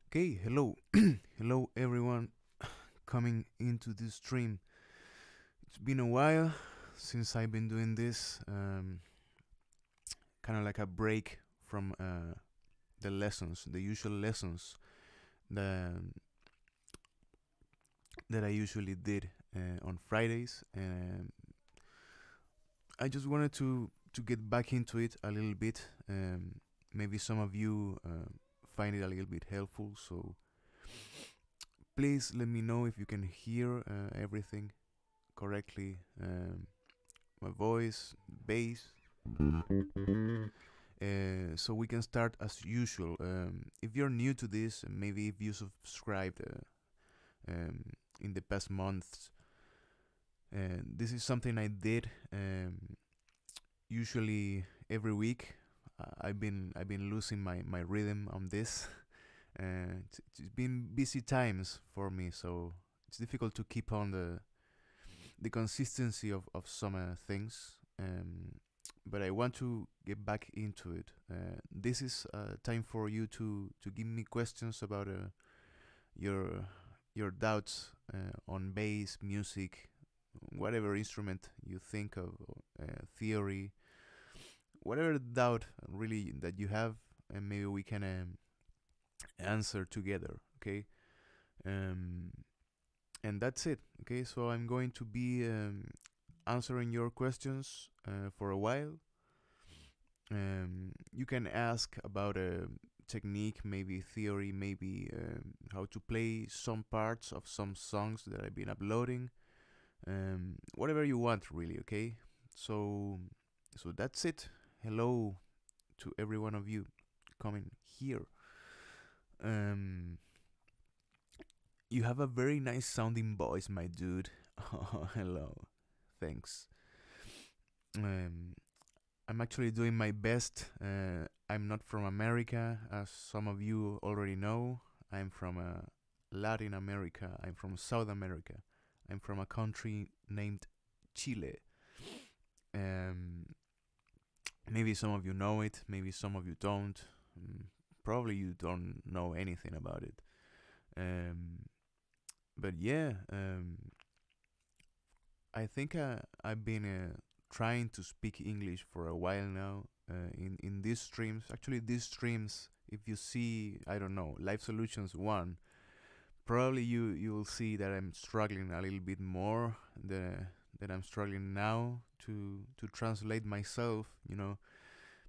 Okay, hello, hello everyone coming into this stream. It's been a while since I've been doing this, kind of like a break from the lessons, the usual lessons that that I usually did on Fridays. I just wanted to get back into it a little bit. Maybe some of you find it a little bit helpful, so please let me know if you can hear everything correctly. My voice, bass. So we can start as usual. If you're new to this, maybe if you subscribed in the past months, this is something I did usually every week. I've been losing my rhythm on this. It's been busy times for me, so it's difficult to keep on the consistency of some things. But I want to get back into it. This is time for you to give me questions about your doubts on bass, music, whatever instrument you think of, theory, whatever doubt really that you have, and maybe we can answer together. Okay. And that's it. Okay, so I'm going to be answering your questions for a while. You can ask about a technique, maybe theory, maybe how to play some parts of some songs that I've been uploading. Whatever you want, really. Okay, so that's it. Hello to every one of you coming here. You have a very nice sounding voice, my dude. Oh, hello. Thanks. I'm actually doing my best. I'm not from America, as some of you already know. I'm from Latin America. I'm from South America. I'm from a country named Chile. Maybe some of you know it, maybe some of you don't. Probably you don't know anything about it. But yeah, I think I've been trying to speak English for a while now. In these streams, actually, these streams, if you see, I don't know, Life Solutions 1, probably you will see that I'm struggling a little bit more than I'm struggling now to translate myself,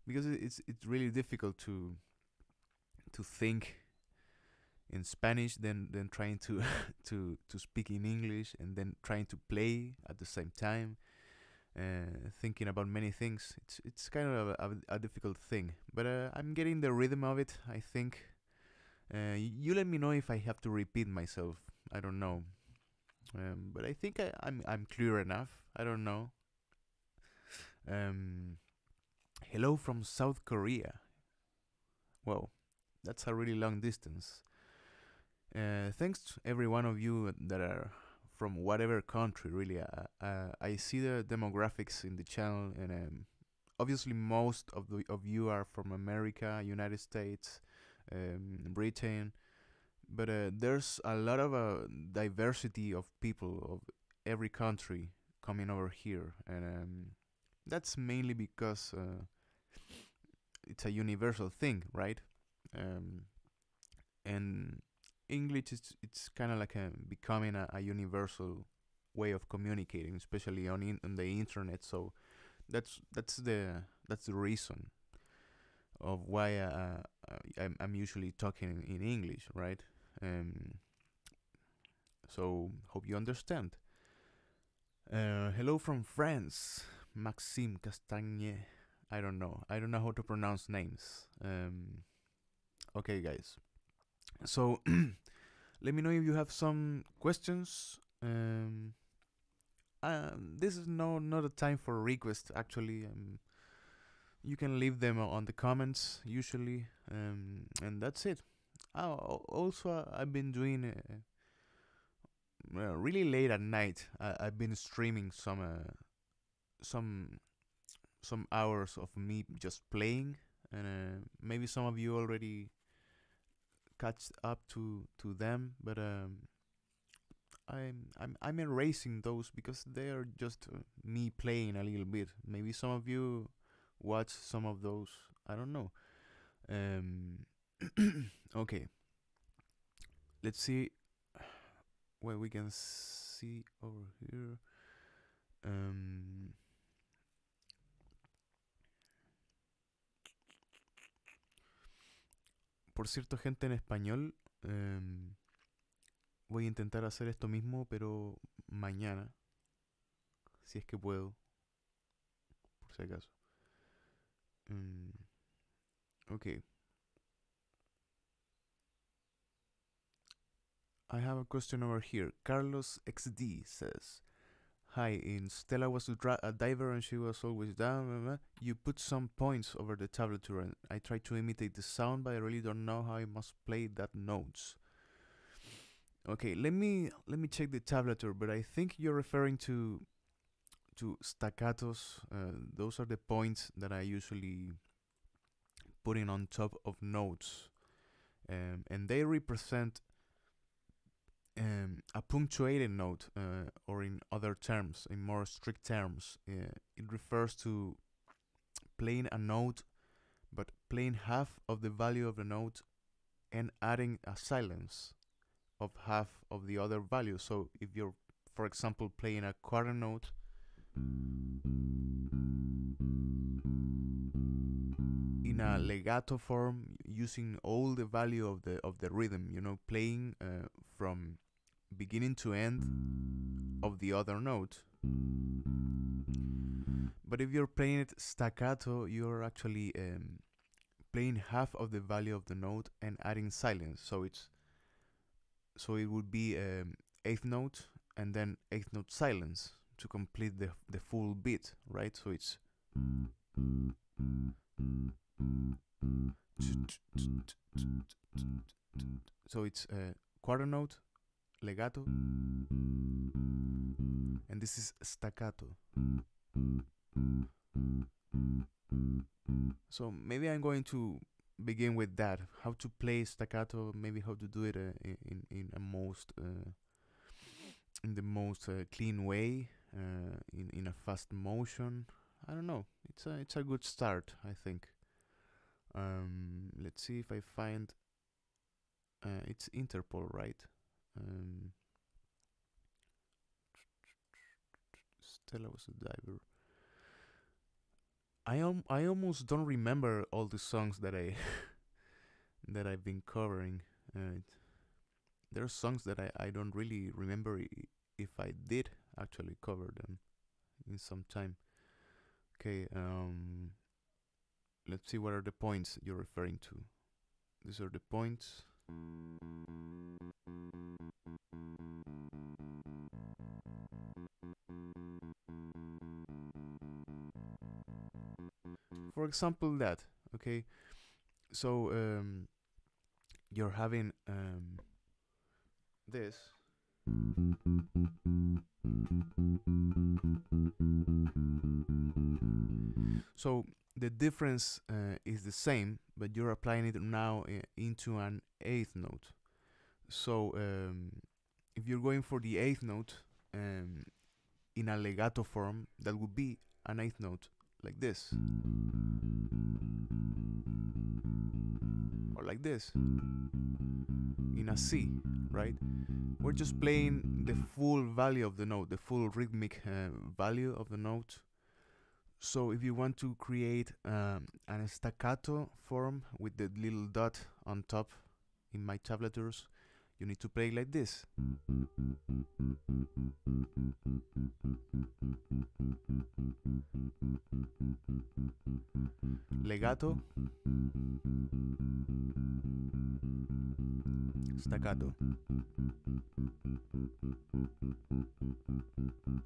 because it's really difficult to think in Spanish, then trying to to speak in English, and then trying to play at the same time, thinking about many things. It's kind of a difficult thing, but I'm getting the rhythm of it, I think. You let me know if I have to repeat myself. I don't know, but I think I'm clear enough. I don't know. Hello from South Korea. Wow, that's a really long distance. Thanks to every one of you that are from whatever country, really. I see the demographics in the channel, and obviously most of you are from America, United States, Britain, but there's a lot of diversity of people of every country coming over here, and that's mainly because it's a universal thing, right? And English is it's kind of like becoming a universal way of communicating, especially on the internet. So that's the reason of why I'm usually talking in English, right? So hope you understand. Hello from France, Maxime Castagne. I don't know. I don't know how to pronounce names. Okay, guys. So let me know if you have some questions. This is not a time for requests. Actually, you can leave them on the comments usually, and that's it. Also, I've been doing really late at night. I've been streaming some hours of me just playing, and maybe some of you already catch up to them, but I'm erasing those because they are just me playing a little bit. Maybe some of you watch some of those. I don't know. Okay, let's see what we can see over here. Por cierto, gente en español, voy a intentar hacer esto mismo, pero mañana, si es que puedo, por si acaso. Okay. I have a question over here. Carlos XD says, "Hi, in Stella was a diver and she was always down. You put some points over the tablature and I try to imitate the sound, but I really don't know how I must play that notes." Okay, let me check the tablature, but I think you're referring to staccatos. Those are the points that I usually put in on top of notes, and they represent a punctuated note, or in other terms, in more strict terms, it refers to playing a note, but playing half of the value of the note and adding a silence of half of the other value. So if you're, for example, playing a quarter note, in a legato form, using all the value of the rhythm, you know, playing from beginning to end of the other note. But if you're playing it staccato, you're actually playing half of the value of the note and adding silence. So it would be eighth note and then eighth note silence to complete the full beat, right? So it's quarter note, legato, and this is staccato. So maybe I'm going to begin with that, how to play staccato, maybe how to do it in the most clean way, in a fast motion. I don't know, it's a good start, I think. Let's see if I find it's Interpol, right? Stella was a diver. I almost don't remember all the songs that that I've been covering. There are songs that I don't really remember if I did actually cover them in some time. Okay, let's see what are the points you're referring to. These are the points. For example, that, okay, so you're having this. So the difference is the same, but you're applying it now into an eighth note. So if you're going for the eighth note in a legato form, that would be an eighth note like this, or like this in a C, right? We're just playing the full value of the note, the full rhythmic value of the note. So if you want to create an staccato form with the little dot on top in my tablatures, you need to play like this. Legato, staccato.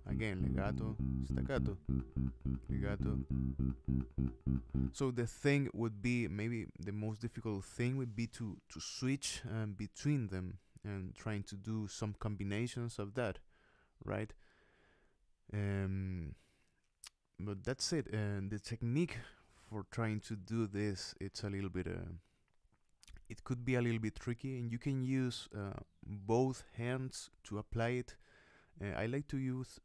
Again, legato, staccato, legato. So the thing would be, maybe the most difficult thing would be to switch between them and trying to do some combinations of that, right? But that's it. And the technique for trying to do this, it's a little bit it could be a little bit tricky, and you can use both hands to apply it. I like to use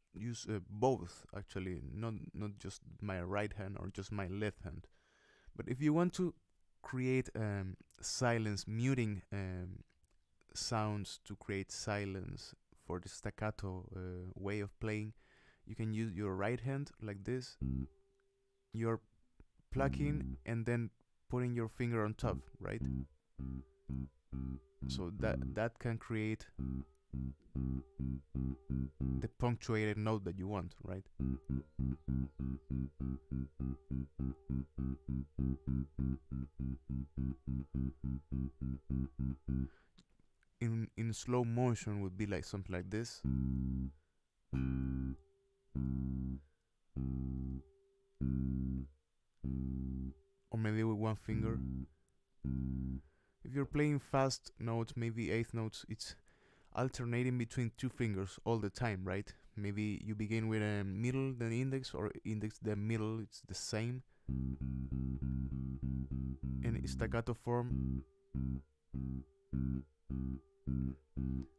both, actually, not just my right hand or just my left hand. But if you want to create silence, muting sounds to create silence for the staccato way of playing, you can use your right hand like this. You're plucking and then putting your finger on top, right? So that can create the punctuated note that you want, right? In slow motion would be like something like this. Or maybe with one finger. If you're playing fast notes, maybe eighth notes, it's alternating between two fingers all the time, right? Maybe you begin with a middle, then index, or index, then middle, it's the same. In staccato form.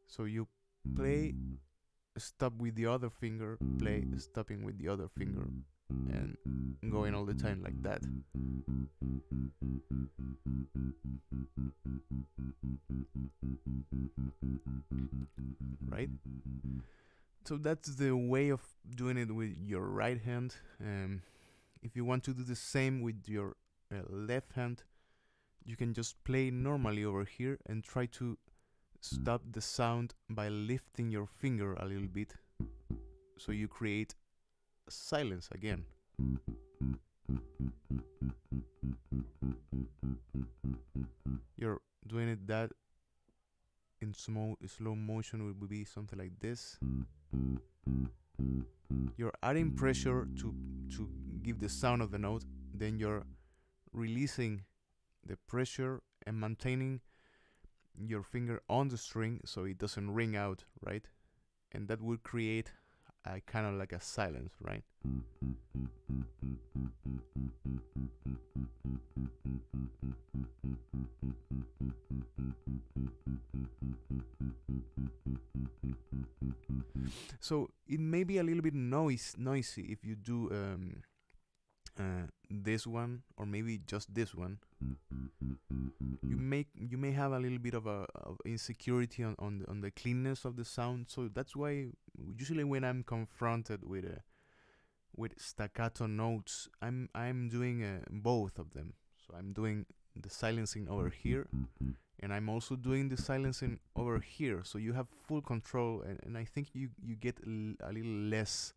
So you play, stop with the other finger, play, stopping with the other finger, and going all the time like that. Right? So that's the way of doing it with your right hand. If you want to do the same with your left hand, you can just play normally over here and try to stop the sound by lifting your finger a little bit, so you create silence again. You're doing it that in slow motion would be something like this. You're adding pressure to give the sound of the note, then you're releasing the pressure and maintaining your finger on the string so it doesn't ring out, right? And that would create a kind of like a silence, right? So it may be a little bit noisy if you do this one, or maybe just this one. You may have a little bit of insecurity on the cleanness of the sound. So that's why usually when I'm confronted with staccato notes, I'm doing both of them. So I'm doing the silencing over here, and I'm also doing the silencing over here. So you have full control, and I think you get a little less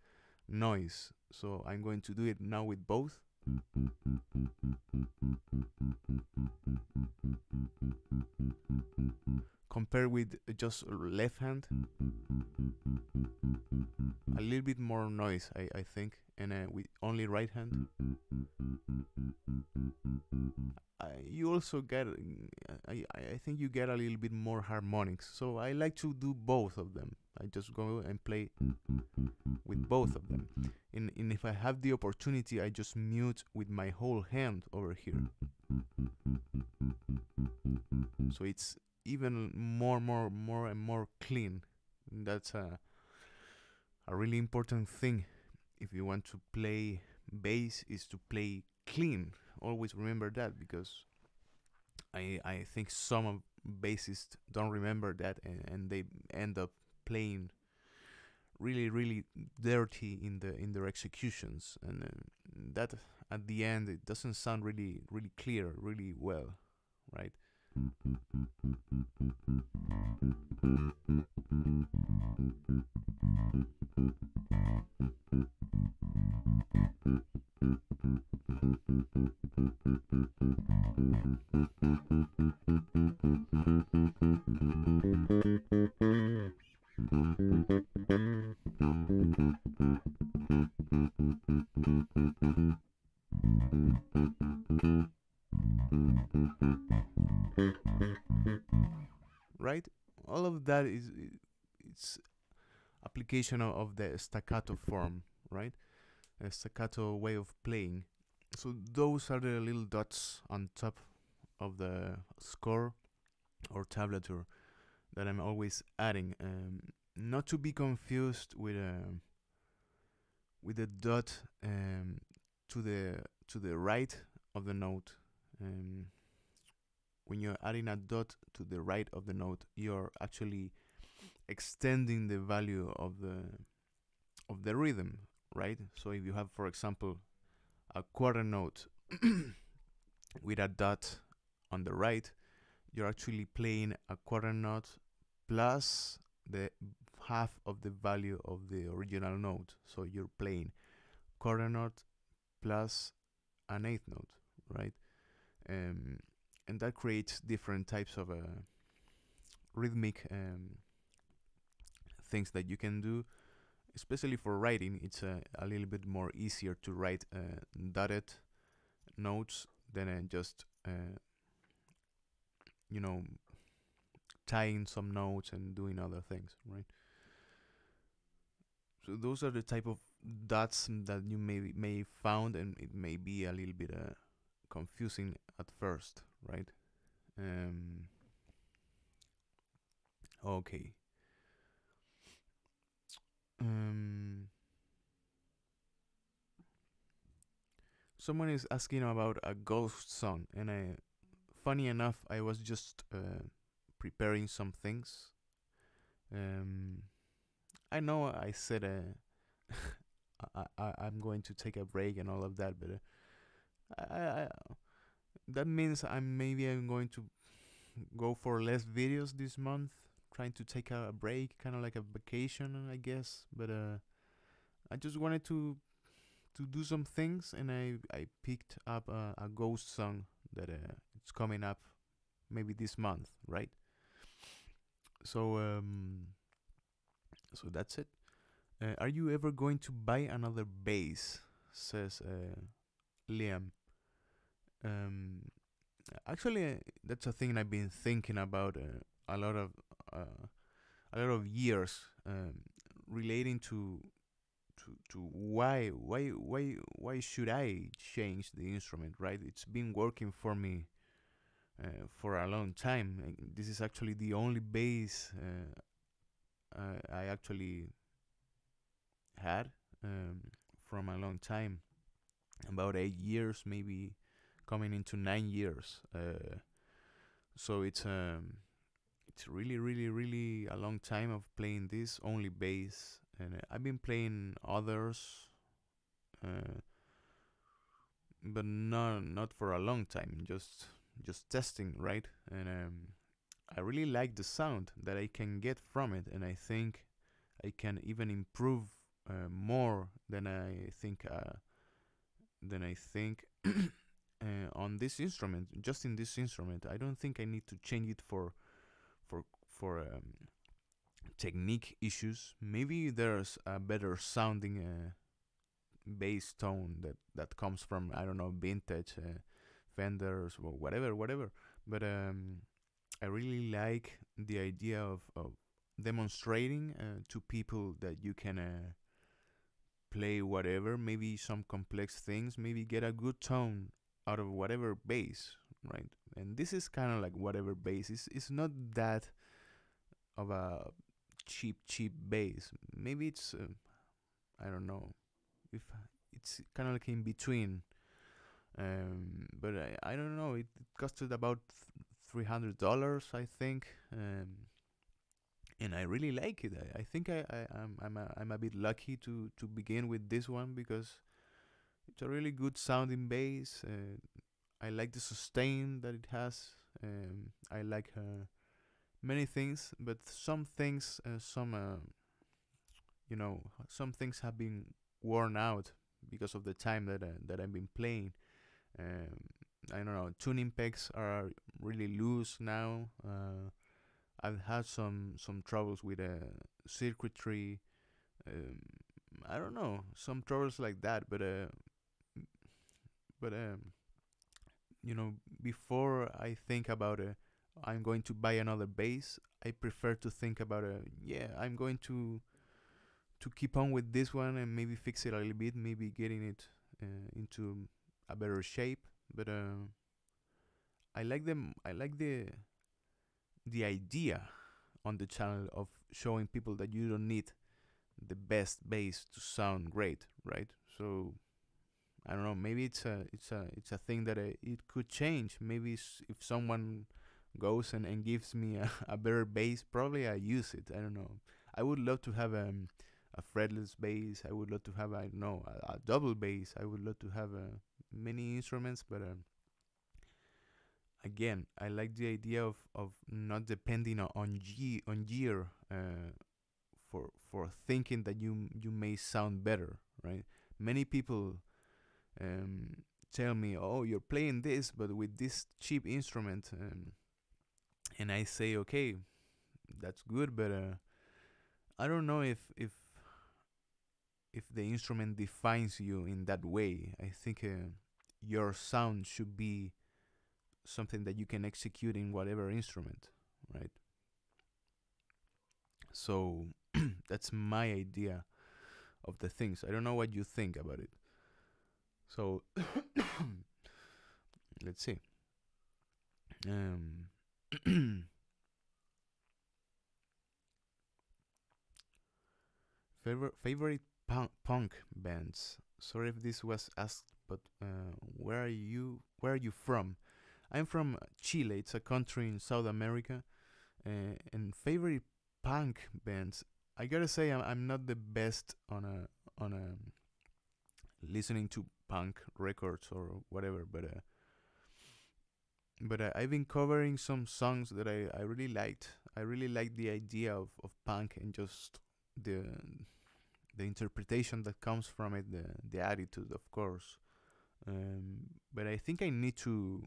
noise. So I'm going to do it now with both. Compared with just left hand, a little bit more noise, I think, and with only right hand, you also get, I think you get a little bit more harmonics. So I like to do both of them. I just go and play with both of them. And if I have the opportunity, I just mute with my whole hand over here. So it's even more and more clean. That's a really important thing if you want to play bass, is to play clean. Always remember that, because I think some of bassists don't remember that, and they end up playing really dirty in their executions, and that at the end it doesn't sound really clear, really well, right? Right? All of that it's application of the staccato form, right? A staccato way of playing. So those are the little dots on top of the score. or tablature that I'm always adding. Not to be confused with a dot to the right of the note. Um, when you're adding a dot to the right of the note, you're actually extending the value of the rhythm, right? So if you have, for example, a quarter note with a dot on the right, you're actually playing a quarter note plus the half of the value of the original note. So you're playing quarter note plus an eighth note, right? Um, and that creates different types of rhythmic things that you can do, especially for writing. It's a little bit more easier to write dotted notes than just you know, tying some notes and doing other things, right? So those are the type of dots that you may found, and it may be a little bit confusing at first, right? Um, okay. Um, Someone is asking about a ghost song, and funny enough, I was just preparing some things. Um, I know I said I'm going to take a break and all of that, but I that means I'm going to go for less videos this month, trying to take a break, kind of like a vacation, I guess. But I just wanted to do some things, and I picked up a ghost song that it's coming up maybe this month, right? So so that's it. Are you ever going to buy another bass? Says Liam. Um, Actually, that's a thing I've been thinking about a lot of uh, a lot of years, relating to why should I change the instrument, right? It's been working for me for a long time. This is actually the only bass I actually had from a long time, about 8 years, maybe coming into 9 years. So it's really a long time of playing this only bass, and I've been playing others, uh, but not for a long time. Just testing, right? And I really like the sound that I can get from it, and I think I can even improve more than I think. On this instrument, just in this instrument, I don't think I need to change it for technique issues. Maybe there's a better sounding bass tone that comes from, I don't know, vintage Fenders or whatever. But I really like the idea of demonstrating to people that you can play whatever, maybe some complex things, maybe get a good tone out of whatever bass, right? And this is kind of like whatever bass. It's not that of a cheap bass. Maybe it's I don't know if it's kind of like in between. But I don't know. It costed about $300, I think. And I really like it. I think I'm a bit lucky to begin with this one, because it's a really good sounding bass. I like the sustain that it has. I like many things, but some things, some things have been worn out because of the time that I've been playing. Um, I don't know. Tuning pegs are really loose now. I've had some troubles with circuitry. Um, I don't know, some troubles like that, but before I think about I'm going to buy another bass, I prefer to think about yeah, I'm going to keep on with this one and maybe fix it a little bit, maybe getting it into a better shape. But I like them. I like the idea on the channel of showing people that you don't need the best bass to sound great, right? So I don't know. Maybe it's a thing that it could change. Maybe if someone goes and gives me a better bass, probably I use it. I don't know. I would love to have a fretless bass. I would love to have, I don't know, a double bass. I would love to have many instruments, but again, I like the idea of not depending on gear for thinking that you may sound better, right? Many people um, tell me, "Oh, you're playing this, but with this cheap instrument," and I say, "Okay, that's good, but I don't know if the instrument defines you in that way. I think your sound should be something that you can execute in whatever instrument, right?" So that's my idea of the things. I don't know what you think about it. So let's see. Um, favorite punk bands. Sorry if this was asked, but Where are you from? I'm from Chile. It's a country in South America. And favorite punk bands. I gotta say, I'm not the best on a listening to punk records or whatever, but I've been covering some songs that I really liked. I really liked the idea of punk and just the the interpretation that comes from it, the attitude, of course. But I think I need to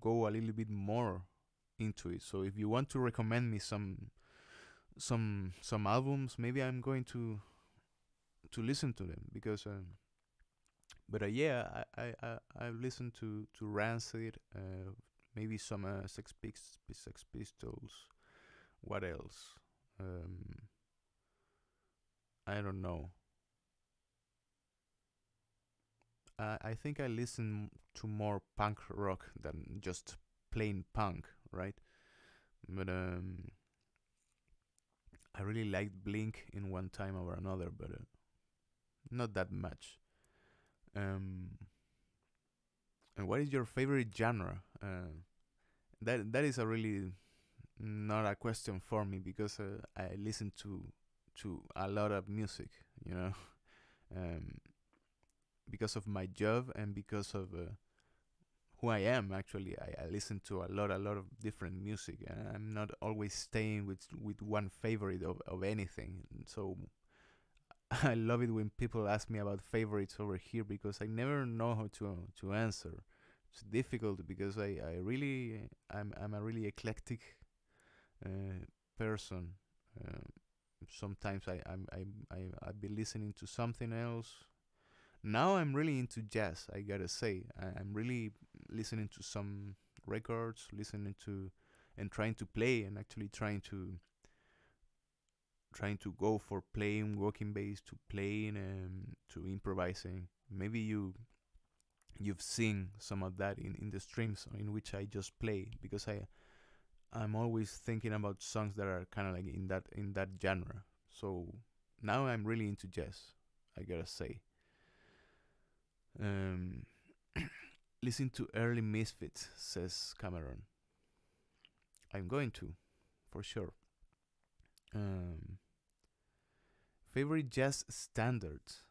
go a little bit more into it. So if you want to recommend me some albums, maybe I'm going to listen to them because. But yeah, I've listened to Rancid, maybe some Sex Pistols. What else? Um, I don't know. I think I listen to more punk rock than just plain punk, right? But I really liked Blink in one time or another, but not that much. Um, and what is your favorite genre? That is a really not a question for me because I listen to a lot of music, you know, um, because of my job and because of who I am. Actually, I listen to a lot of different music, and I'm not always staying with one favorite of anything. So I love it when people ask me about favorites over here because I never know how to answer. It's difficult because I'm a really eclectic person. Uh, Sometimes I've been listening to something else. Now I'm really into jazz. I gotta say, I'm really listening to some records, listening to and trying to play, and actually trying to go for playing walking bass to playing to improvising. Maybe you've seen some of that in the streams in which I just play because I'm always thinking about songs that are kind of like in that genre. So now I'm really into jazz. I gotta say. Um, Listen to early Misfits, says Cameron. I'm going to, for sure. Um, Favorite jazz standards.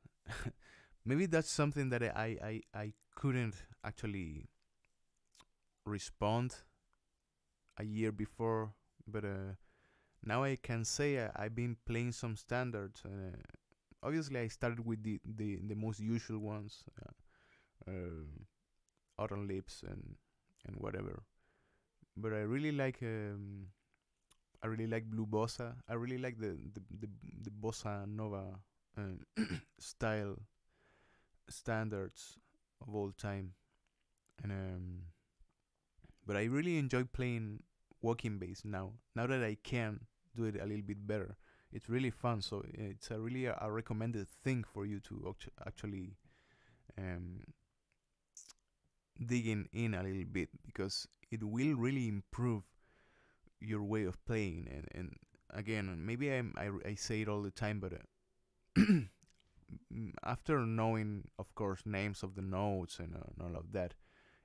Maybe that's something that I couldn't actually respond a year before, but now I can say I've been playing some standards. Obviously, I started with the most usual ones, Autumn Lips and whatever. But I really like blue bossa. I really like the bossa nova um, style standards of all time, and but I really enjoy playing walking bass now. Now that I can do it a little bit better, it's really fun. So it's a really a recommended thing for you to actually um, dig in a little bit because it will really improve your way of playing. And again, maybe I say it all the time, but after knowing, of course, names of the notes and all of that,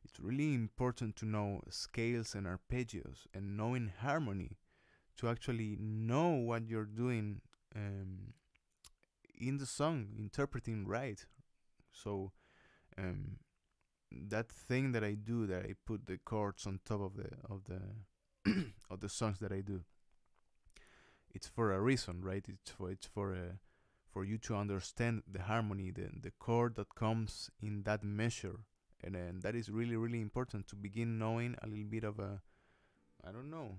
it's really important to know scales and arpeggios and knowing harmony to actually know what you're doing in the song, interpreting right. So that thing that I do, that I put the chords on top of the of the songs that I do, it's for a reason, right? For you to understand the harmony, the chord that comes in that measure, and that is really really important to begin knowing a little bit of a, I don't know,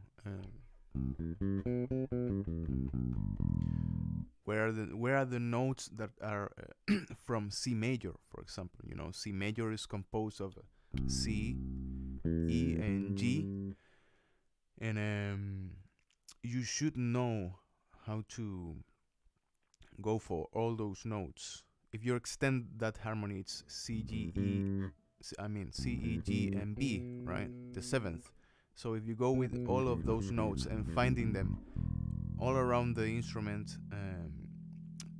where are the notes that are from C major, for example. You know, C major is composed of C, E, and G, and you should know how to go for all those notes. If you extend that harmony, it's C, G, E, C, E, G, and B, right? The seventh. So if you go with all of those notes and finding them all around the instrument,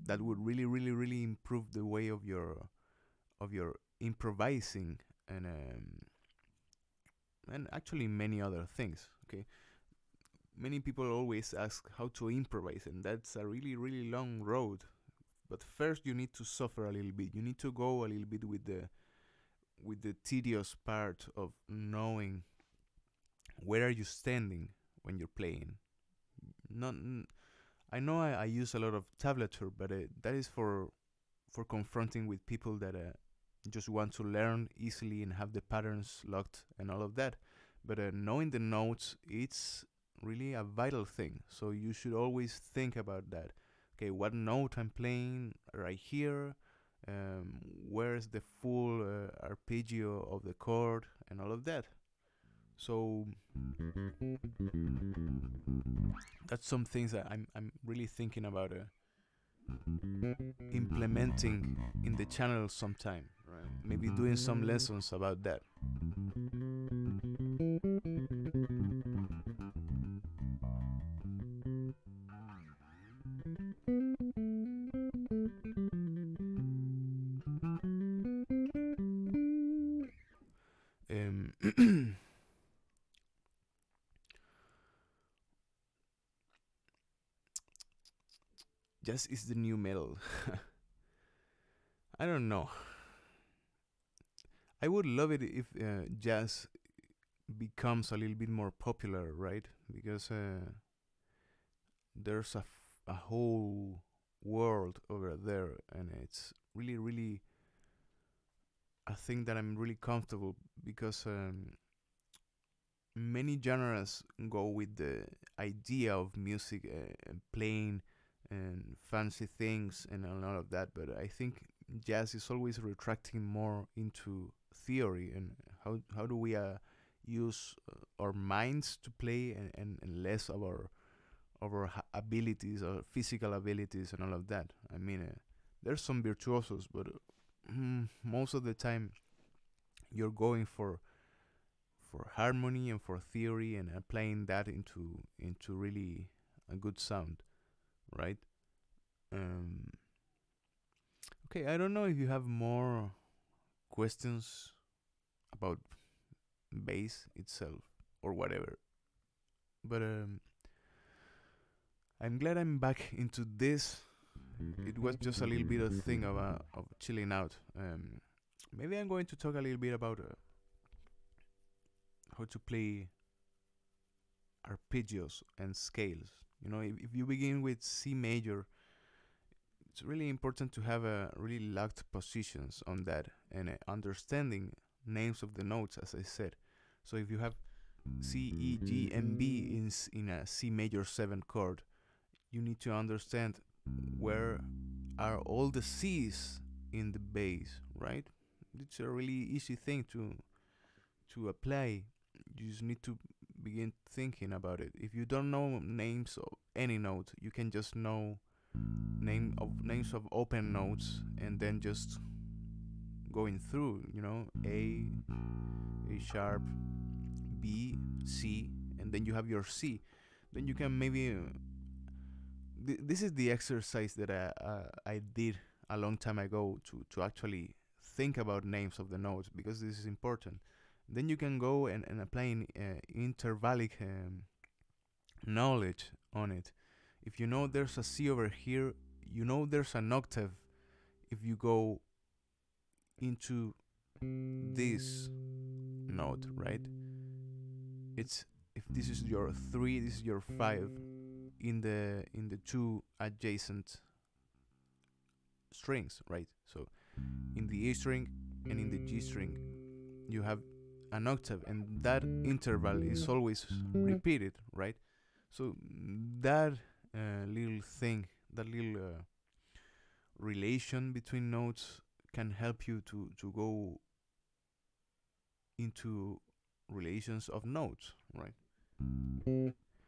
that would really, really, really improve the way of your improvising and actually many other things. Okay, many people always ask how to improvise, and that's a really, really long road. But first, you need to suffer a little bit. You need to go a little bit with the tedious part of knowing where are you standing when you're playing. I know I use a lot of tablature, but that is for confronting with people that just want to learn easily and have the patterns locked and all of that. But knowing the notes, it's really a vital thing. So you should always think about that. Okay, what note I'm playing right here? Where's the full arpeggio of the chord and all of that? So that's some things that I'm really thinking about implementing in the channel sometime, right? Maybe doing some lessons about that. Jazz is the new metal. I don't know. I would love it if jazz becomes a little bit more popular, right? Because there's a whole world over there, and it's really, really a thing that I'm really comfortable, because many genres go with the idea of music and playing and fancy things and all of that, but I think jazz is always retracting more into theory and how do we use our minds to play and less of our abilities or physical abilities and all of that. I mean, there's some virtuosos, but most of the time you're going for harmony and for theory and applying that into really a good sound, right? Okay, I don't know if you have more questions about bass itself or whatever, but I'm glad I'm back into this. It was just a little bit of thing of chilling out. Maybe I'm going to talk a little bit about how to play arpeggios and scales. You know, if you begin with C major, it's really important to have really locked positions on that and understanding names of the notes, as I said. So if you have C, E, G, and B in a C major 7 chord, you need to understand where are all the C's in the bass, right? It's a really easy thing to apply. You just need to begin thinking about it. If you don't know names of any note, you can just know names of open notes and then just going through, you know, A sharp, B, C, and then you have your C. then you can maybe this is the exercise that I did a long time ago to actually think about names of the notes, because this is important. Then you can go and apply intervallic knowledge on it. If you know there's a C over here, you know there's an octave if you go into this note, right? It's if this is your 3, this is your 5 in the two adjacent strings, right? So in the A string and in the G string you have an octave, and that interval is always repeated, right? So that little thing, that little relation between notes can help you to go into relations of notes, right?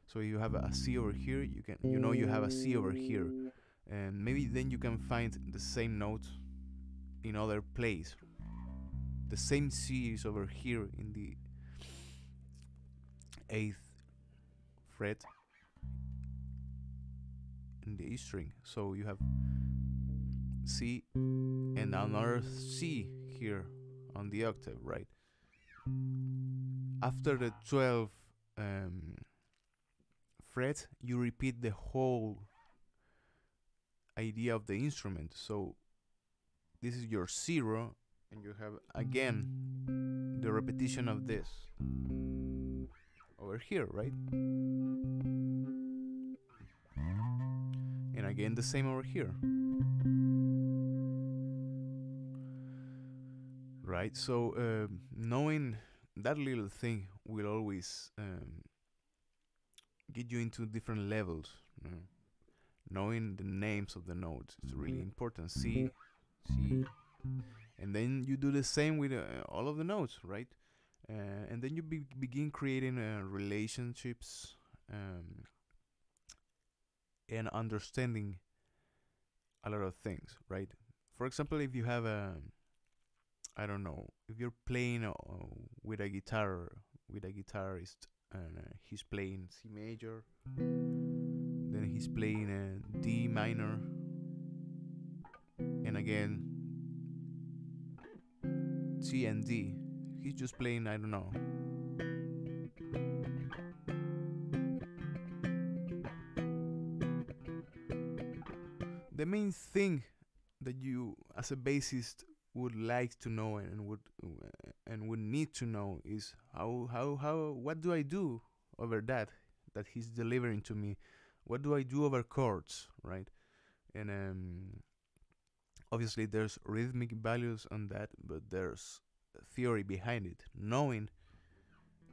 So you have a C over here, you know you have a C over here, and maybe then you can find the same note in other place. The same C is over here in the 8th fret in the E string. So you have C and another C here on the octave, right? After the 12th fret, you repeat the whole idea of the instrument. So this is your 0, and you have again the repetition of this over here, right? And again the same over here, right? So knowing that little thing will always get you into different levels. Knowing the names of the notes is really important. C, C, and then you do the same with all of the notes, right? And then you begin creating relationships and understanding a lot of things, right? For example, if you have I don't know, if you're playing with a guitarist, and he's playing C major, then he's playing D minor, and again C and D. He's just playing, I don't know, the main thing that you as a bassist would like to know and would need to know is how what do I do over that he's delivering to me? What do I do over chords, right? And obviously there's rhythmic values on that, but there's theory behind it. Knowing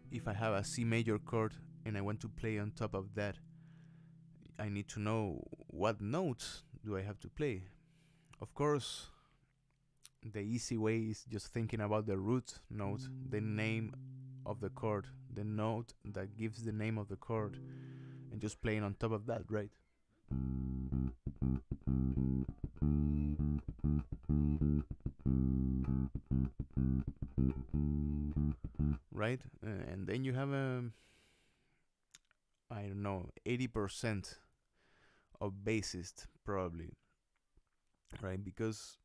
if I have a C major chord and I want to play on top of that, I need to know what notes do I have to play. Of course, the easy way is just thinking about the root note, the name of the chord, the note that gives the name of the chord, and just playing on top of that, right? Right? And then you have I don't know, 80% of bassists probably, right? Because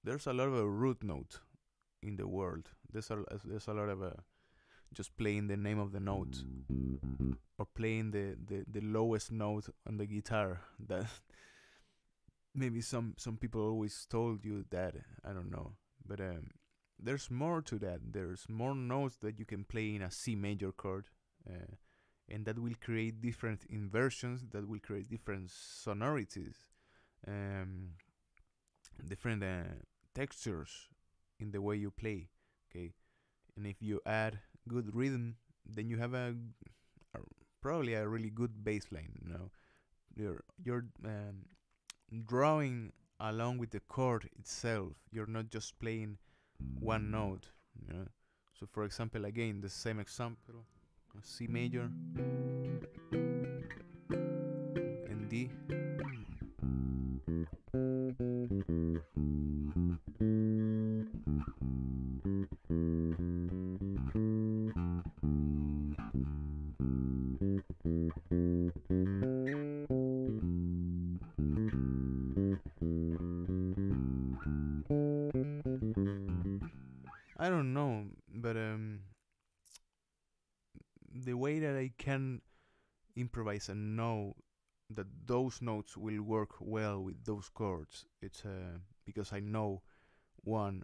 there's a lot of a root note in the world. There's a lot of just playing the name of the note, or playing the lowest note on the guitar. That maybe some people always told you that, I don't know, but there's more to that. There's more notes that you can play in a C major chord, and that will create different inversions, that will create different sonorities, different textures in the way you play, okay? And if you add good rhythm, then you have probably a really good bass line. You know, you're drawing along with the chord itself. You're not just playing one note, you know. So for example, again, the same example, C major and D. I don't know, but the way that I can improvise and know that those notes will work well with those chords, it's because I know one,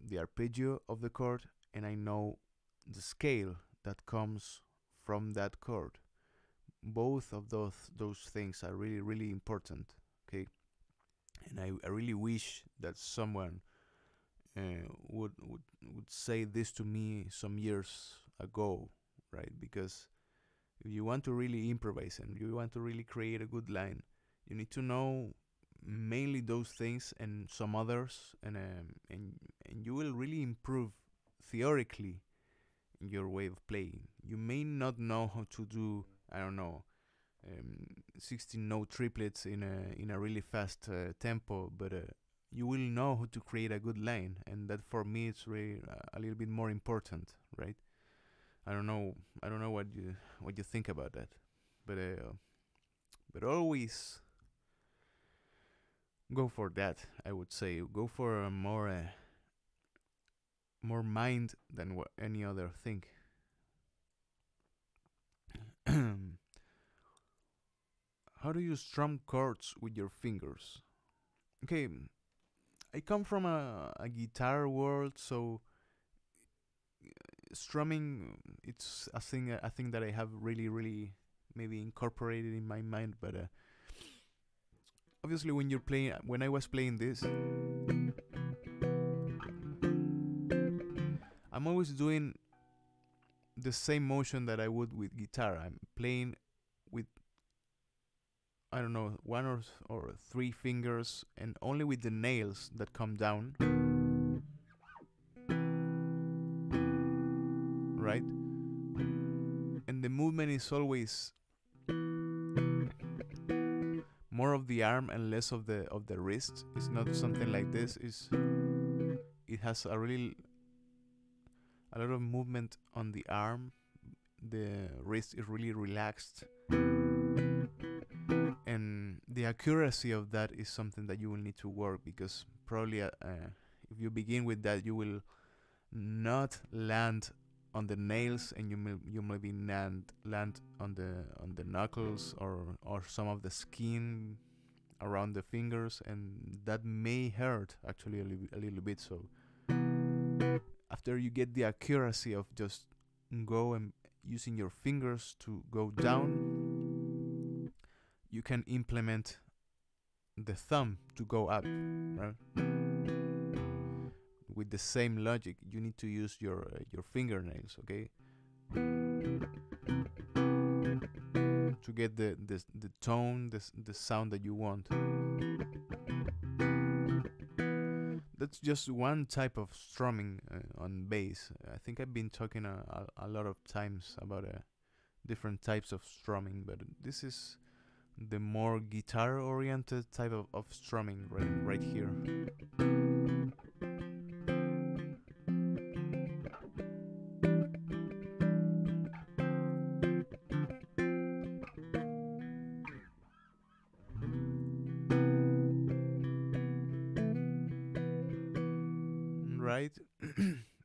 the arpeggio of the chord, and I know the scale that comes from that chord. Both of those things are really really important. Okay, and I really wish that someone would say this to me some years ago, right? Because if you want to really improvise and you want to really create a good line, you need to know mainly those things and some others, and you will really improve theoretically in your way of playing. You may not know how to do, I don't know, 16 note triplets in a really fast tempo, but you will know how to create a good line, and that for me it's really a little bit more important, right? I don't know. I don't know what you think about that, but always go for that. I would say go for a more mind than what any other thing. How do you strum chords with your fingers? Okay, I come from a guitar world, so strumming it's a thing I think that I have really really maybe incorporated in my mind, but obviously when I was playing this, I'm always doing the same motion that I would with guitar. I'm playing with, I don't know, one or three fingers, and only with the nails that come down, right? And the movement is always more of the arm and less of the wrist. It's not something like this. It has a lot of movement on the arm. The wrist is really relaxed, and the accuracy of that is something that you will need to work, because probably if you begin with that, you will not land on the nails, and you maybe land on the knuckles or some of the skin around the fingers, and that may hurt actually a little bit. So after you get the accuracy of just go and using your fingers to go down, you can implement the thumb to go up, right? With the same logic, you need to use your fingernails, okay, to get the tone, the sound that you want. That's just one type of strumming on bass. I think I've been talking a lot of times about different types of strumming, but this is the more guitar-oriented type of strumming right here. Right?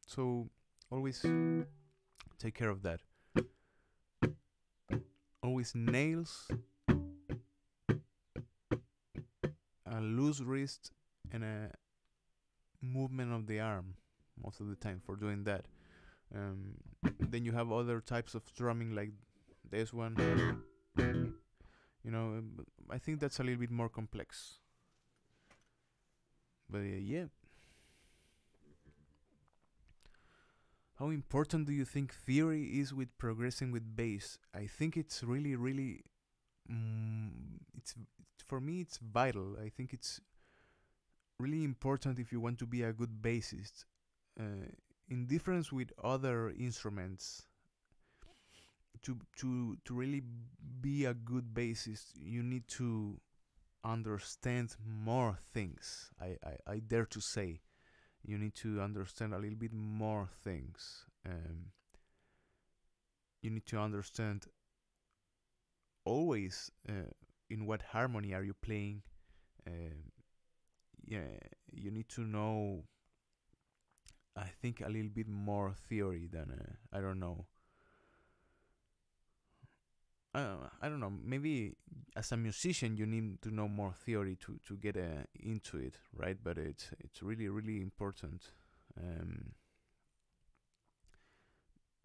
So always take care of that. Always nails, a loose wrist, and a movement of the arm most of the time for doing that. Then you have other types of strumming like this one. You know, I think that's a little bit more complex. But yeah. How important do you think theory is with progressing with bass? I think it's really, really, it's for me it's vital. I think it's really important if you want to be a good bassist. In difference with other instruments, to really be a good bassist, you need to understand more things. I dare to say. You need to understand a little bit more things. You need to understand always in what harmony are you playing. Yeah, you need to know I think a little bit more theory than I don't know. I don't know. Maybe as a musician, you need to know more theory to get into it, right? But it's really really important,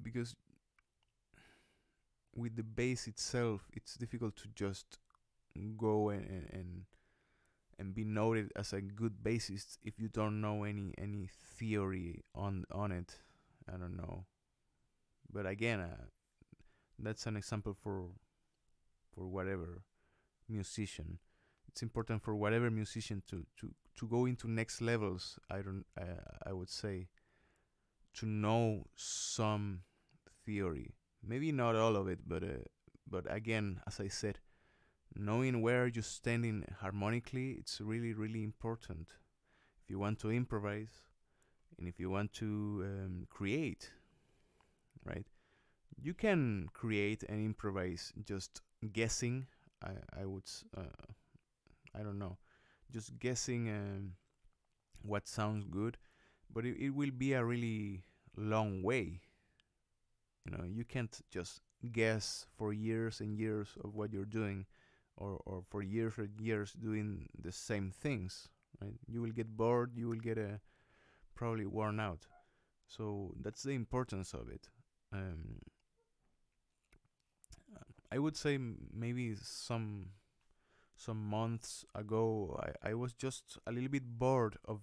because with the bass itself, it's difficult to just go and be noted as a good bassist if you don't know any theory on it. I don't know, but again, that's an example for whatever musician. It's important for whatever musician to go into next levels. I would say, to know some theory. Maybe not all of it, but again, as I said, knowing where you're standing harmonically, it's really really important if you want to improvise and if you want to create, right? You can create and improvise just guessing. I would I don't know, just guessing what sounds good, but it will be a really long way. You can't just guess for years and years of what you're doing, or for years and years doing the same things, right? You will get bored, you will get probably worn out. So that's the importance of it. I would say maybe some months ago, I was just a little bit bored of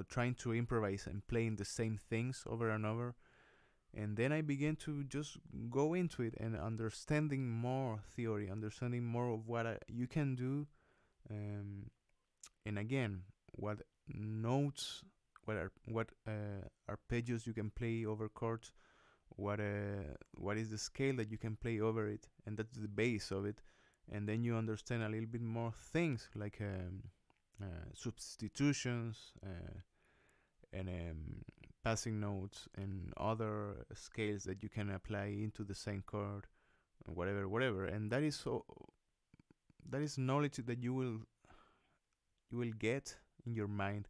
trying to improvise and playing the same things over and over. And then I began to just go into it and understanding more theory, understanding more of what you can do, and again, what notes, what arpeggios you can play over chords, what is the scale that you can play over it, and that's the base of it. And then you understand a little bit more things like substitutions and passing notes and other scales that you can apply into the same chord, whatever. And that is knowledge that you will get in your mind,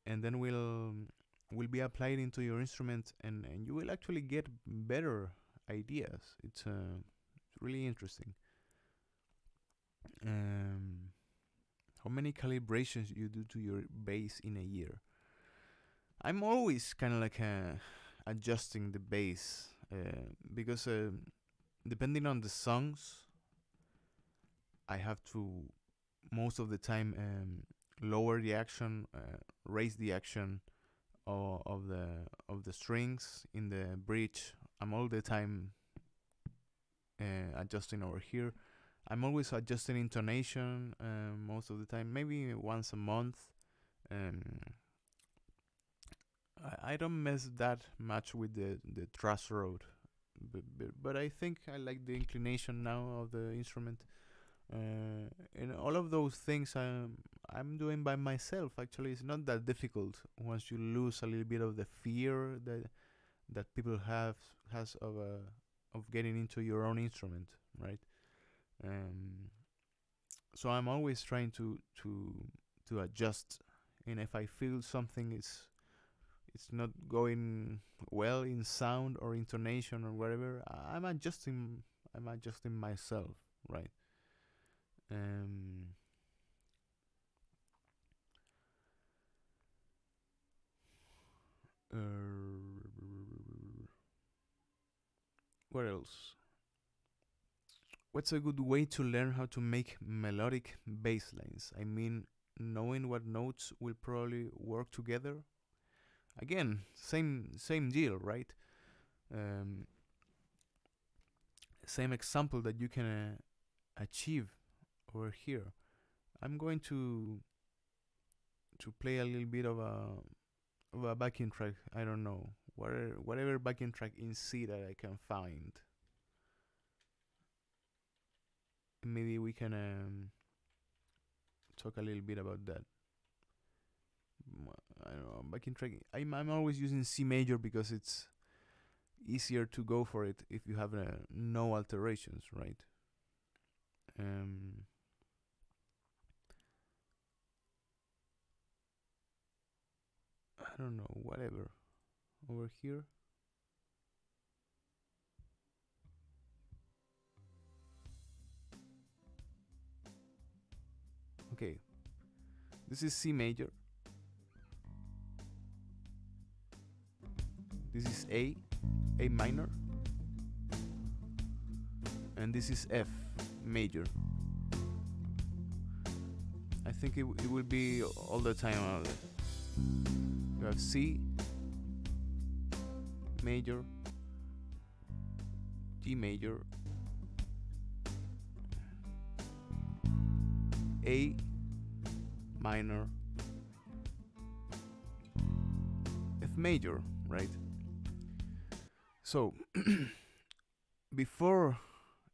and then will be applied into your instrument, and you will actually get better ideas. It's really interesting. How many calibrations you do to your bass in a year? I'm always kind of like adjusting the bass, because depending on the songs, I have to most of the time lower the action, raise the action of the strings in the bridge. I'm all the time adjusting over here. I'm always adjusting intonation most of the time, maybe once a month. I don't mess that much with the truss rod, but I think I like the inclination now of the instrument. And all of those things I'm doing by myself. Actually, it's not that difficult once you lose a little bit of the fear that people has of getting into your own instrument, right? So I'm always trying to adjust, and if I feel something is it's not going well in sound or intonation or whatever, I'm adjusting myself, right? What else? What's a good way to learn how to make melodic bass lines? I mean, knowing what notes will probably work together. Again, same deal, right? Same example that you can achieve over here. I'm going to play a little bit of a backing track. I don't know, whatever backing track in C that I can find. Maybe we can talk a little bit about that. I don't know, backing track. I'm always using C major because it's easier to go for it if you have no alterations, right? I don't know, whatever, over here. Okay, this is C major. This is A minor, and this is F major. I think it will be all the time out of it. You have C major, G major, A minor, F major, right? So before,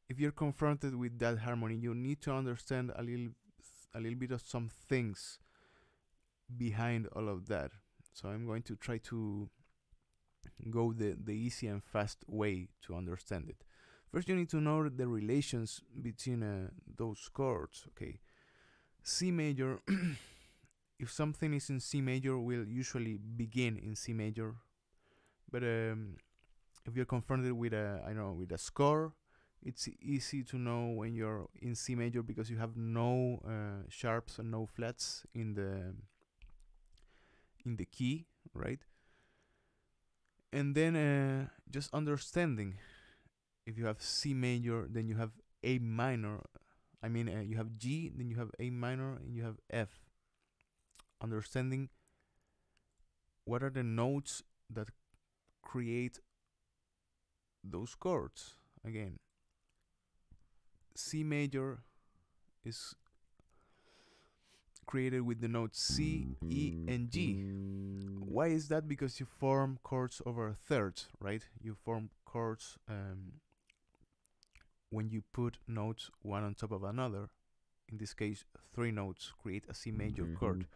if you're confronted with that harmony, you need to understand a little bit of some things behind all of that. So I'm going to try to go the easy and fast way to understand it. First, you need to know the relations between those chords. Okay, C major. If something is in C major, will usually begin in C major. But if you're confronted with with a score, it's easy to know when you're in C major because you have no sharps and no flats in the key, right? And then just understanding, if you have C major, then you have A minor. I mean, you have G, then you have A minor, and you have F. Understanding what are the notes that create those chords. Again, C major is created with the notes C, E, and G. Why is that? Because you form chords over thirds, right? You form chords when you put notes one on top of another. In this case, 3 notes create a C major chord.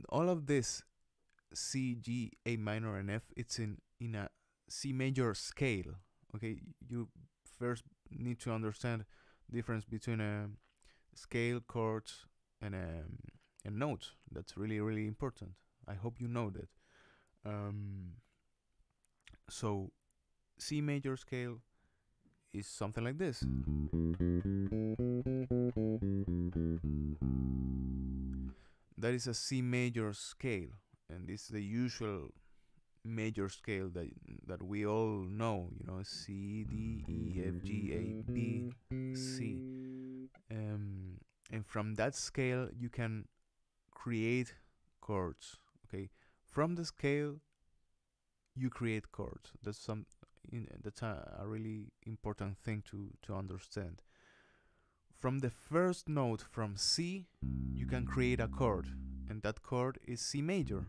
All of this, C, G, A minor, and F, it's in a C major scale. Okay, you first need to understand the difference between scale, chords, and notes. That's really, really important. I hope you know that. So C major scale is something like this. That is a C major scale, and this is the usual major scale that we all know. You know, C, D, E, F, G, A, B, C. And from that scale, you can create chords. Okay, from the scale, you create chords. That's a really important thing to understand. From the first note, from C, you can create a chord, and that chord is C major.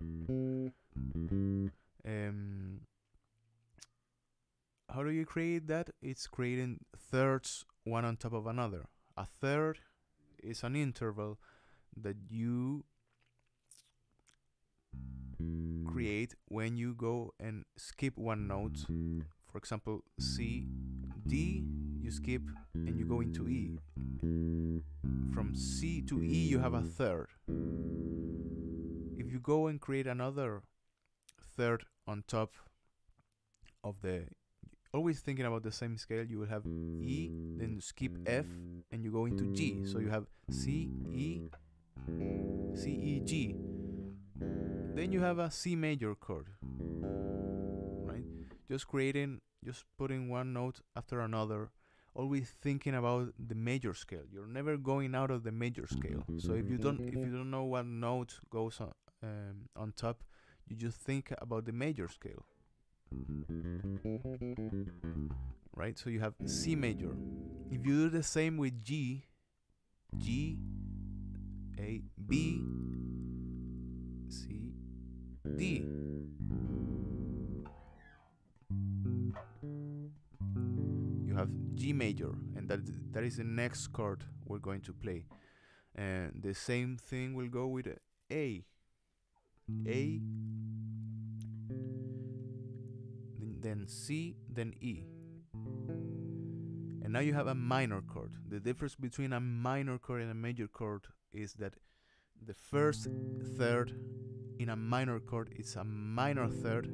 How do you create that? It's creating thirds one on top of another. A third is an interval that you create when you go and skip one note. For example, C, D, you skip and you go into E. From C to E, you have a third. If you go and create another third on top of always thinking about the same scale, you will have E, then skip F, and you go into G. So you have C, E, G. Then you have a C major chord, right? Just putting one note after another, always thinking about the major scale. You're never going out of the major scale. So if you don't know what note goes on top, you just think about the major scale, right? So you have C major. If you do the same with G, A, B, C, D. You have G major, and that is the next chord we're going to play. And the same thing will go with A, then C, then E. And now you have a minor chord. The difference between a minor chord and a major chord is that the first third in a minor chord is a minor third,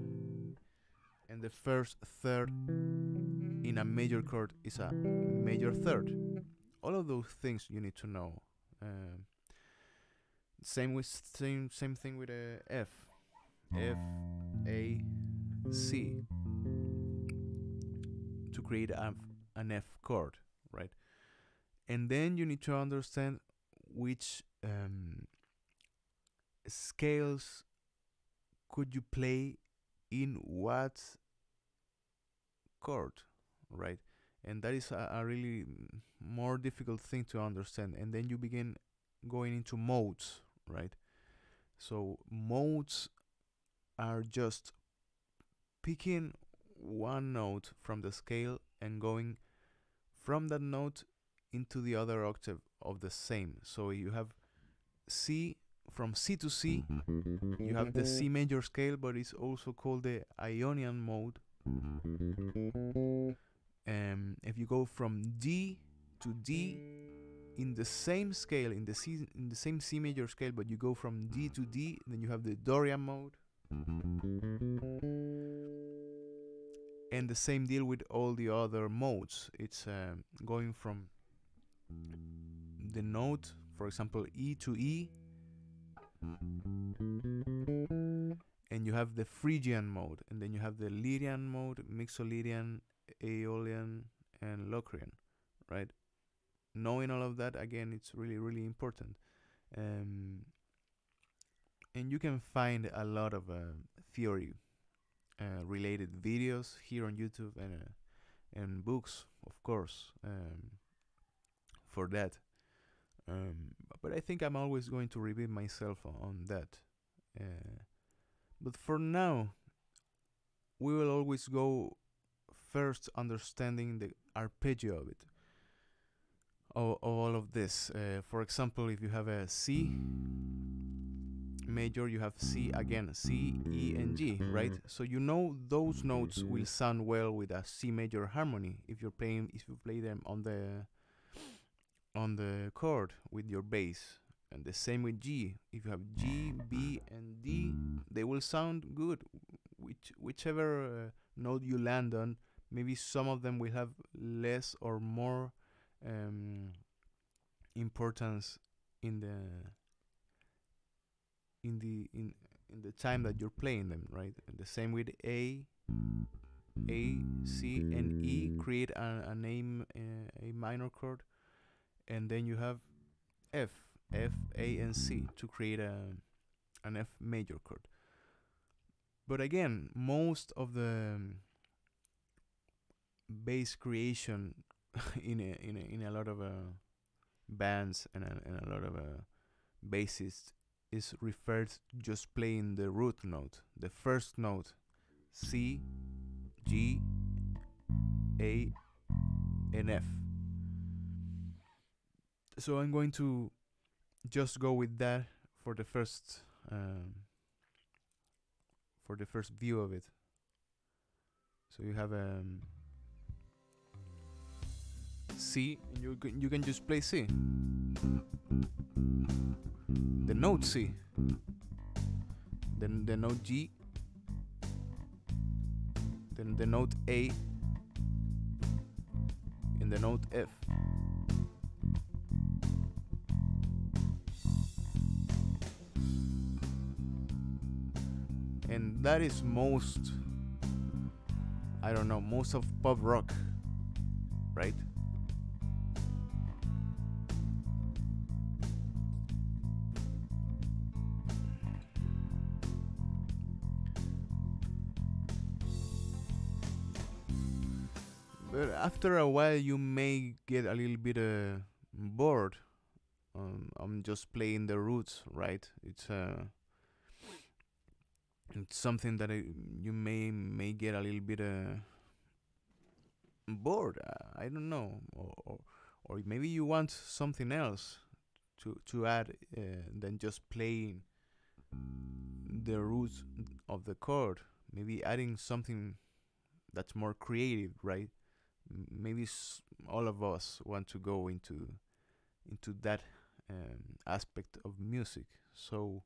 and the first third in a major chord is a major third. All of those things you need to know. Same thing with a F, A, C, to create an F chord, right? And then you need to understand which scales could you play in what chord, right? And that is a really more difficult thing to understand. And then you begin going into modes, right? So modes are just picking one note from the scale and going from that note into the other octave of the same. So you have C, from C to C, you have the C major scale, but it's also called the Ionian mode. If you go from D to D in the same scale, in the same C major scale, but you go from D to D, then you have the Dorian mode. And the same deal with all the other modes. It's going from the note, for example, E to E, and you have the Phrygian mode, and then you have the Lydian mode, Mixolydian, Aeolian, and Locrian, right? Knowing all of that, again, it's really, really important. And you can find a lot of theory related videos here on YouTube, and books, of course, for that. But I think I'm always going to repeat myself on that. But for now, we will always go first understanding the arpeggio of it, of all of this. For example, if you have a C major, you have C again, C, E, and G, right? So you know those notes will sound well with a C major harmony if you play them on the chord with your bass. And the same with G. If you have G, B, and D, they will sound good. Whichever note you land on, maybe some of them will have less or more importance in the time that you're playing them, right? And the same with A, C, and E create a minor chord, and then you have F, A, and C to create an F major chord. But again, most of the bass creation in a lot of bands and a lot of bassists is referred to just playing the root note, the first note, C, G, A, and F. So I'm going to just go with that for the first view of it. So you have C, and you can just play C, the note C, then the note G, then the note A, and the note F. And that is most of pop rock, right? But after a while you may get a little bit bored. I'm just playing the roots, right? It's something that you may get a little bit bored. I don't know, or maybe you want something else to add than just playing the roots of the chord. Maybe adding something that's more creative, right? Maybe all of us want to go into that aspect of music. So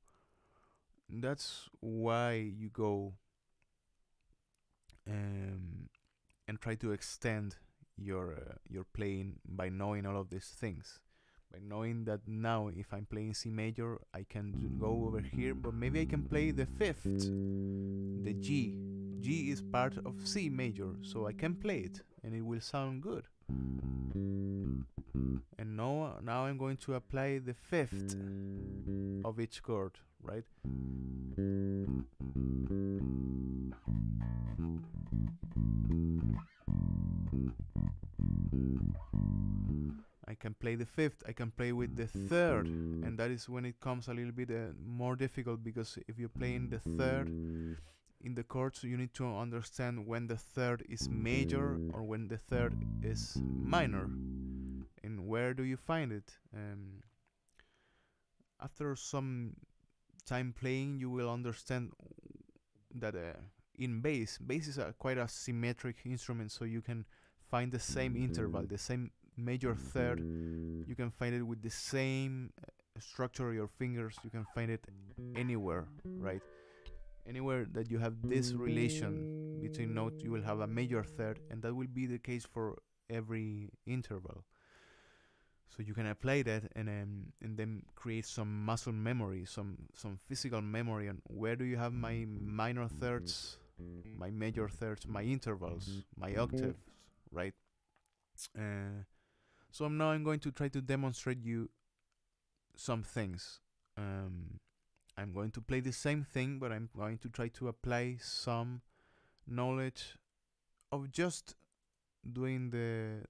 that's why you go and try to extend your playing by knowing all of these things. By knowing that now if I'm playing C major, I can go over here, but maybe I can play the fifth, the G. G is part of C major, so I can play it and it will sound good. And now I'm going to apply the fifth of each chord, right? I can play the fifth, I can play with the third, and that is when it comes a little bit more difficult, because if you're playing the third in the chords, you need to understand when the third is major or when the third is minor. And where do you find it? After some time playing, you will understand that in bass is quite a symmetric instrument, so you can find the same interval, the same major third. You can find it with the same structure of your fingers. You can find it anywhere, right? Anywhere that you have this relation between notes, you will have a major third, and that will be the case for every interval. So you can apply that and then create some muscle memory, some physical memory on where do you have my minor thirds, my major thirds, my intervals, my octaves, right? So now I'm going to try to demonstrate you some things. I'm going to play the same thing, but I'm going to try to apply some knowledge of just doing the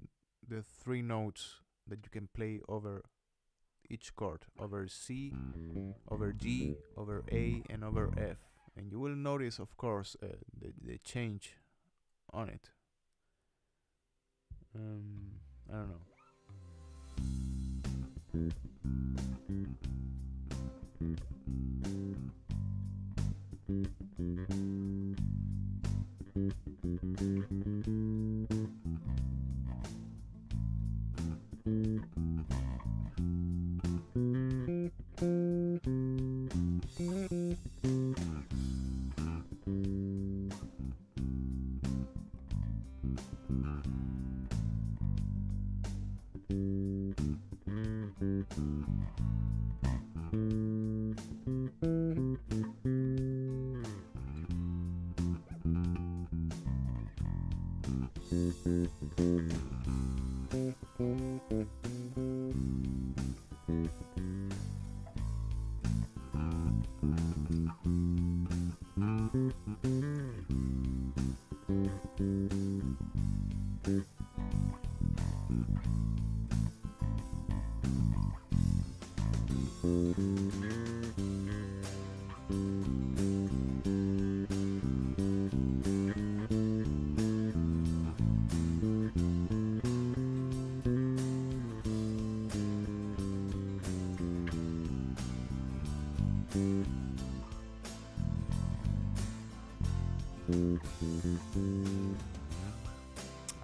three notes that you can play over each chord, over C, over G, over A, and over F. And you will notice, of course, the change on it. I don't know.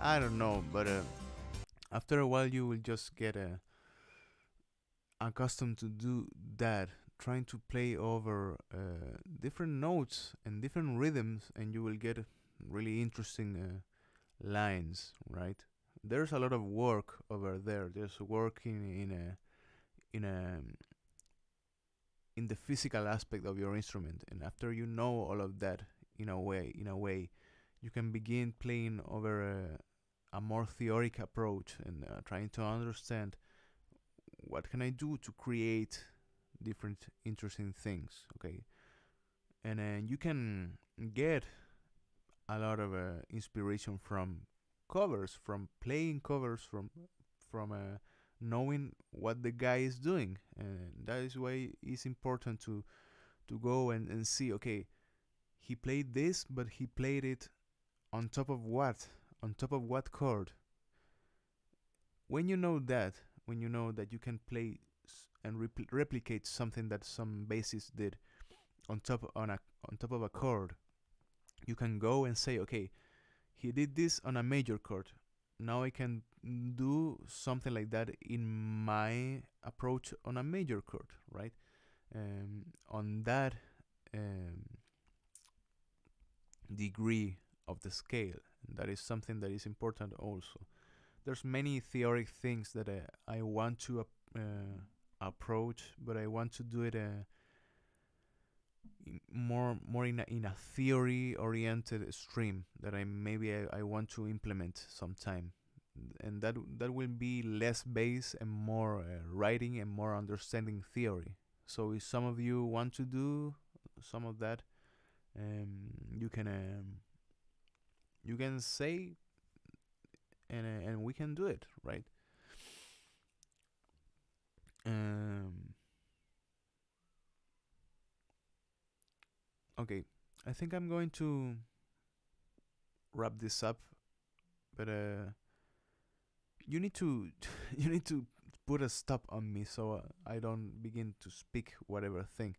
I don't know, but after a while you will just get accustomed to do that, trying to play over different notes and different rhythms, and you will get really interesting lines, right? There's a lot of work over there. There's work in the physical aspect of your instrument, and after you know all of that, in a way, you can begin playing over a more theoric approach and trying to understand what can I do to create different interesting things, okay? And you can get a lot of inspiration from covers, from playing covers, from knowing what the guy is doing, and that is why it's important to go and see, okay, he played this, but he played it on top of what? On top of what chord? When you know that you can play and replicate something that some bassist did on top of a chord, you can go and say, okay, he did this on a major chord. now I can do something like that in my approach on a major chord, right? On that degree of the scale. And that is something that is important also. There's many theoretic things that I want to approach, but I want to do it more in a theory oriented stream that I want to implement sometime, and that will be less bass and more writing and more understanding theory. So if some of you want to do some of that, you can say, and we can do it, right? Okay, I think I'm going to wrap this up, but you need to you need to put a stop on me so I don't begin to speak whatever thing.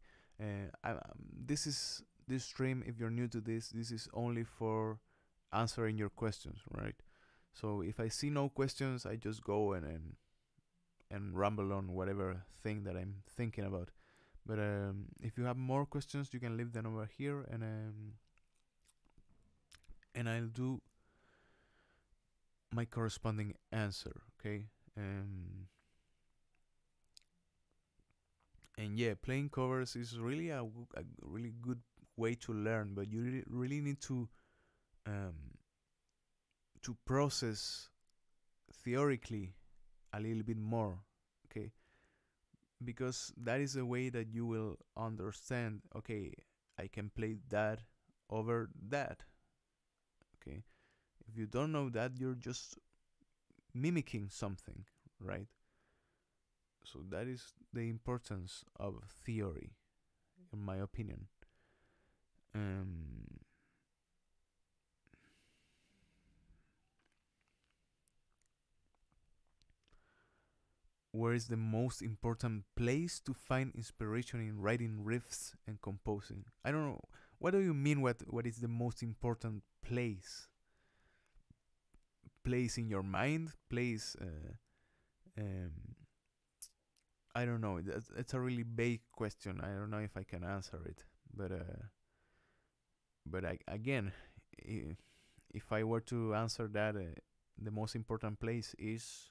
This stream, if you're new to this is only for answering your questions, right? So if I see no questions, I just go and ramble on whatever thing that I'm thinking about. But if you have more questions, you can leave them over here, and I'll do my corresponding answer. Okay. And yeah, playing covers is really a really good way to learn, but you really need to process theoretically a little bit more, okay? Because that is a way that you will understand, okay, I can play that over that, okay? If you don't know that, you're just mimicking something, right? So that is the importance of theory, in my opinion. Where is the most important place to find inspiration in writing riffs and composing? I don't know. What do you mean? What is the most important place? Place in your mind? Place? I don't know. It's a really vague question. I don't know if I can answer it. But again, if I were to answer that, the most important place is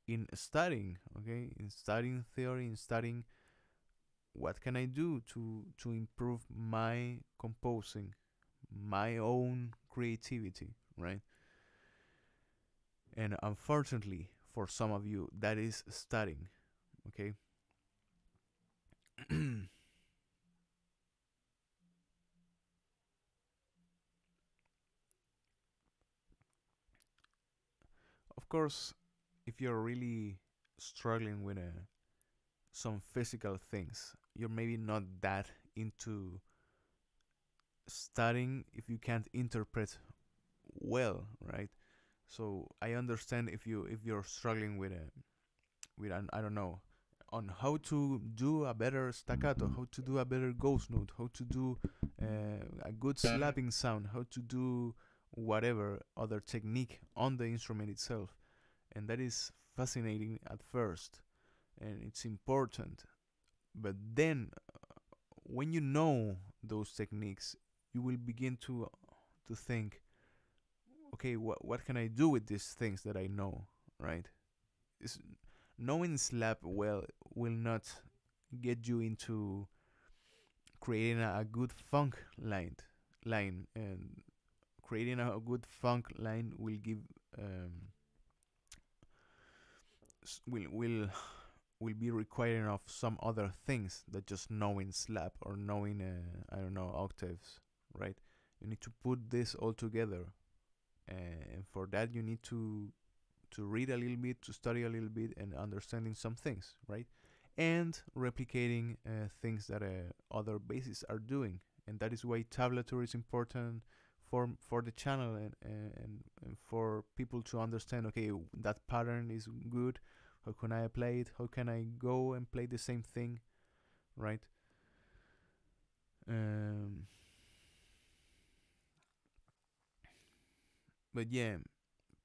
in studying, okay, in studying theory, in studying what can I do to improve my composing, my own creativity, right? And unfortunately, for some of you, that is studying, okay? Of course, if you're really struggling with some physical things, you're maybe not that into studying if you can't interpret well, right? So I understand if you're struggling with an, I don't know, on how to do a better staccato, how to do a better ghost note, how to do a good slapping sound, how to do whatever other technique on the instrument itself. And that is fascinating at first, and it's important. But then, when you know those techniques, you will begin to think, okay, what can I do with these things that I know, right? It's, knowing slap well will not get you into creating a good funk line, and creating a good funk line will give will be requiring of some other things that just knowing slap or knowing I don't know, octaves, right? You need to put this all together, and for that you need to read a little bit, to study a little bit, and understanding some things, right? And replicating things that other bassists are doing, and that is why tablature is important for the channel, and for people to understand, okay, that pattern is good, how can I apply it, how can I go and play the same thing, right? but yeah,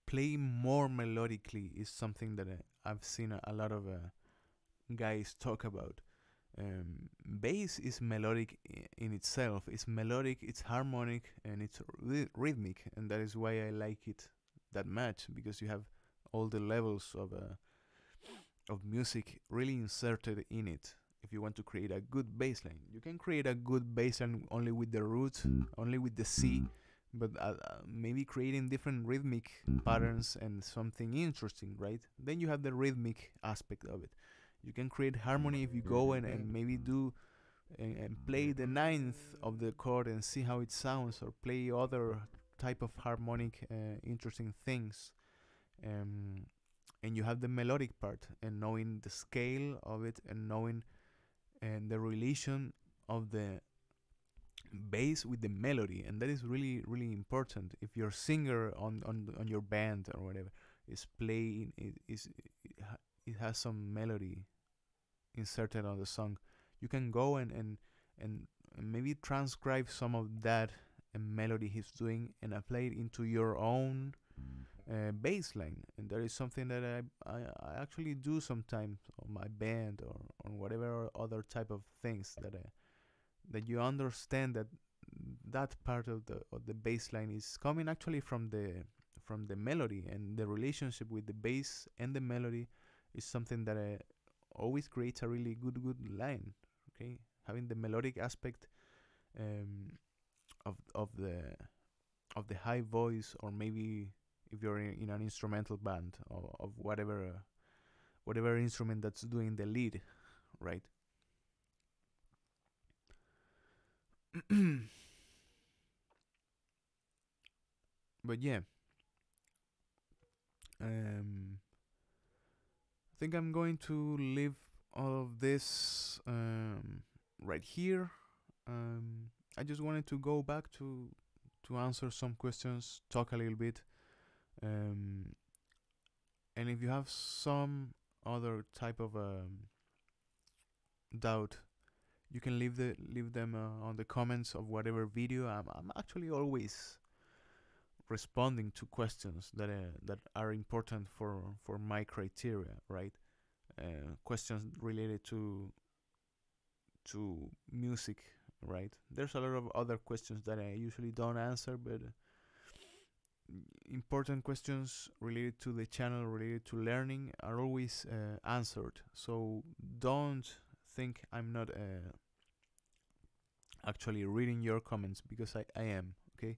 play more melodically is something that I've seen a lot of guys talk about. Bass is melodic in itself. It's melodic, it's harmonic, and it's rhythmic, and that is why I like it that much, because you have all the levels of music really inserted in it. If you want to create a good bass line, you can create a good bass line only with the root, only with the C, but maybe creating different rhythmic patterns and something interesting, right? Then you have the rhythmic aspect of it. You can create harmony if you go and maybe do and play the ninth of the chord and see how it sounds, or play other type of harmonic interesting things. And you have the melodic part, and knowing the scale of it, and knowing and the relation of the bass with the melody, and that is really really important. If your singer on your band or whatever is playing, it has some melody inserted on the song, you can go and maybe transcribe some of that melody he's doing and apply it into your own bass line. And that is something that I actually do sometimes on my band, or on whatever other type of things that you understand that that part of the bass line is coming actually from the melody, and the relationship with the bass and the melody is something that always creates a really good line. Okay, having the melodic aspect of the high voice, or maybe if you're in an instrumental band, of whatever instrument that's doing the lead, right? But yeah, I think I'm going to leave all of this right here. I just wanted to go back to answer some questions, talk a little bit, and if you have some other type of doubt, you can leave them on the comments of whatever video. I'm actually always responding to questions that are important for my criteria, right? Questions related to music, right? There's a lot of other questions that I usually don't answer, but important questions related to the channel, related to learning, are always answered. So don't think I'm not actually reading your comments, because I am, okay?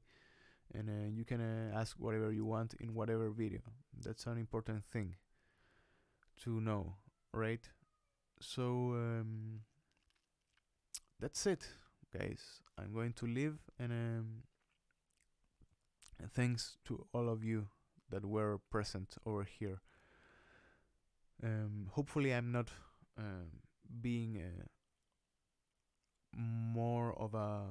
And you can ask whatever you want in whatever video. That's an important thing to know, right? So that's it, guys. I'm going to leave, and thanks to all of you that were present over here. Hopefully I'm not being more of a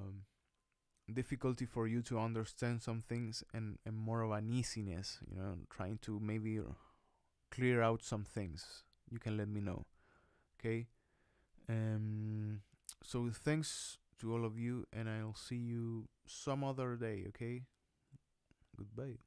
difficulty for you to understand some things, and more of an easiness, trying to maybe clear out some things. You can let me know, okay? So thanks to all of you, and I'll see you some other day, okay? Goodbye.